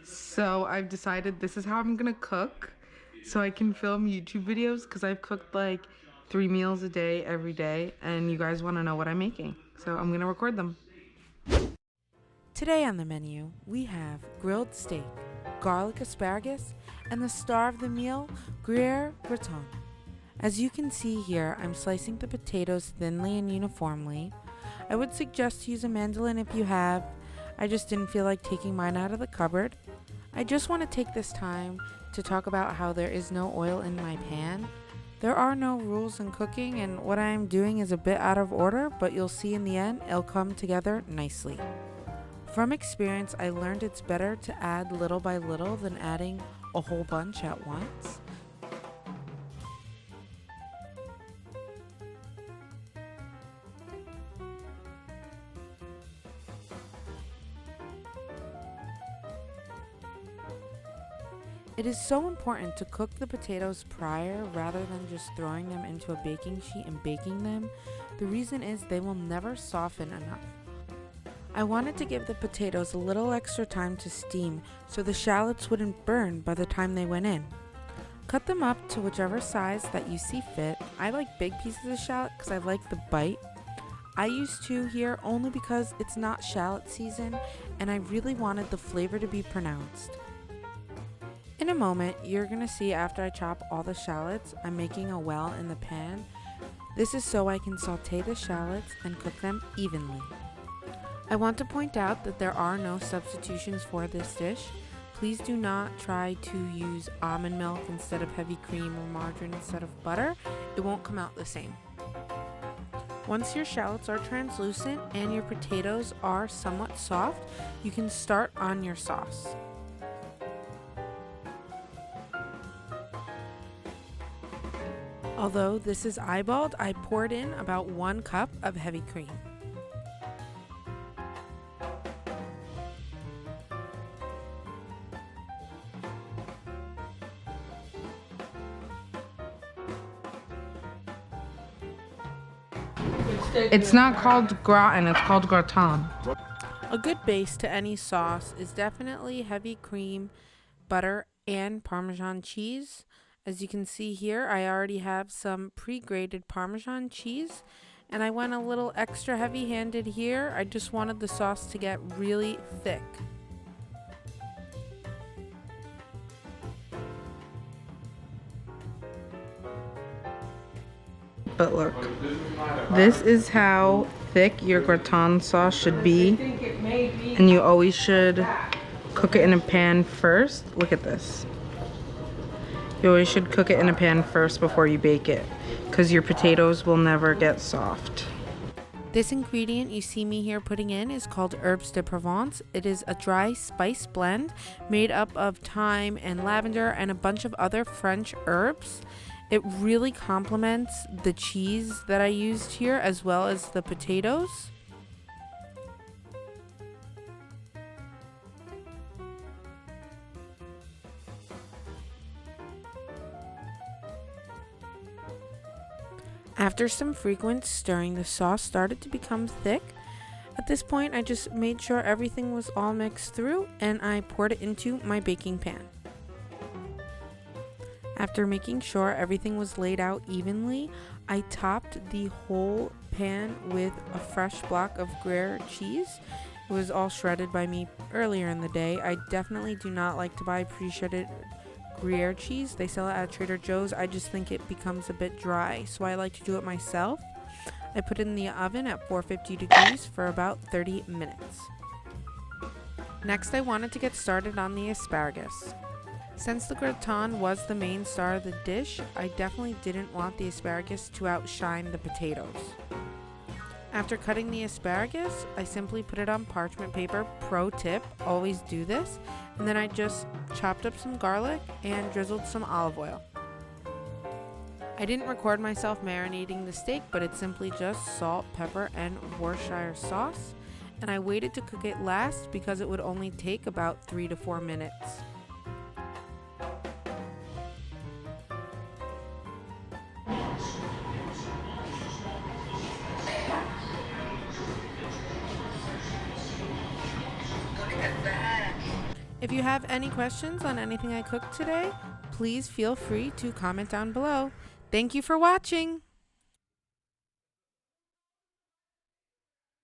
So I've decided this is how I'm gonna cook so I can film YouTube videos because I've cooked like 3 meals a day every day and you guys want to know what I'm making. So I'm gonna record them. Today on the menu, we have grilled steak, garlic asparagus, and the star of the meal, Gruyere Gratin. As you can see here, I'm slicing the potatoes thinly and uniformly. I would suggest to use a mandolin if you have. I just didn't feel like taking mine out of the cupboard. I just want to take this time to talk about how there is no oil in my pan. There are no rules in cooking, and what I am doing is a bit out of order, but you'll see in the end it'll come together nicely. From experience, I learned it's better to add little by little than adding a whole bunch at once. It is so important to cook the potatoes prior rather than just throwing them into a baking sheet and baking them. The reason is they will never soften enough. I wanted to give the potatoes a little extra time to steam so the shallots wouldn't burn by the time they went in. Cut them up to whichever size that you see fit. I like big pieces of shallot because I like the bite. I use 2 here only because it's not shallot season and I really wanted the flavor to be pronounced. In a moment, you're going to see after I chop all the shallots, I'm making a well in the pan. This is so I can saute the shallots and cook them evenly. I want to point out that there are no substitutions for this dish. Please do not try to use almond milk instead of heavy cream or margarine instead of butter. It won't come out the same. Once your shallots are translucent and your potatoes are somewhat soft, you can start on your sauce. Although this is eyeballed, I poured in about 1 cup of heavy cream. It's not called gratin, it's called gratin. A good base to any sauce is definitely heavy cream, butter, and Parmesan cheese. As you can see here, I already have some pre-grated Parmesan cheese, and I went a little extra heavy-handed here. I just wanted the sauce to get really thick. But look, this is how thick your gratin sauce should be, and you always should cook it in a pan first. Look at this. You always should cook it in a pan first before you bake it, because your potatoes will never get soft. This ingredient you see me here putting in is called Herbes de Provence. It is a dry spice blend made up of thyme and lavender and a bunch of other French herbs. It really complements the cheese that I used here as well as the potatoes. After some frequent stirring, the sauce started to become thick. At this point, I just made sure everything was all mixed through and I poured it into my baking pan. After making sure everything was laid out evenly, I topped the whole pan with a fresh block of Gruyere cheese. It was all shredded by me earlier in the day. I definitely do not like to buy pre-shredded Gruyere cheese. They sell it at Trader Joe's. I just think it becomes a bit dry, so I like to do it myself. I put it in the oven at 450 degrees for about 30 minutes. Next, I wanted to get started on the asparagus. Since the gratin was the main star of the dish, I definitely didn't want the asparagus to outshine the potatoes. After cutting the asparagus, I simply put it on parchment paper. Pro tip, always do this. And then I just chopped up some garlic and drizzled some olive oil. I didn't record myself marinating the steak, but it's simply just salt, pepper, and Worcestershire sauce. And I waited to cook it last because it would only take about 3 to 4 minutes. If you have any questions on anything I cooked today, please feel free to comment down below. Thank you for watching!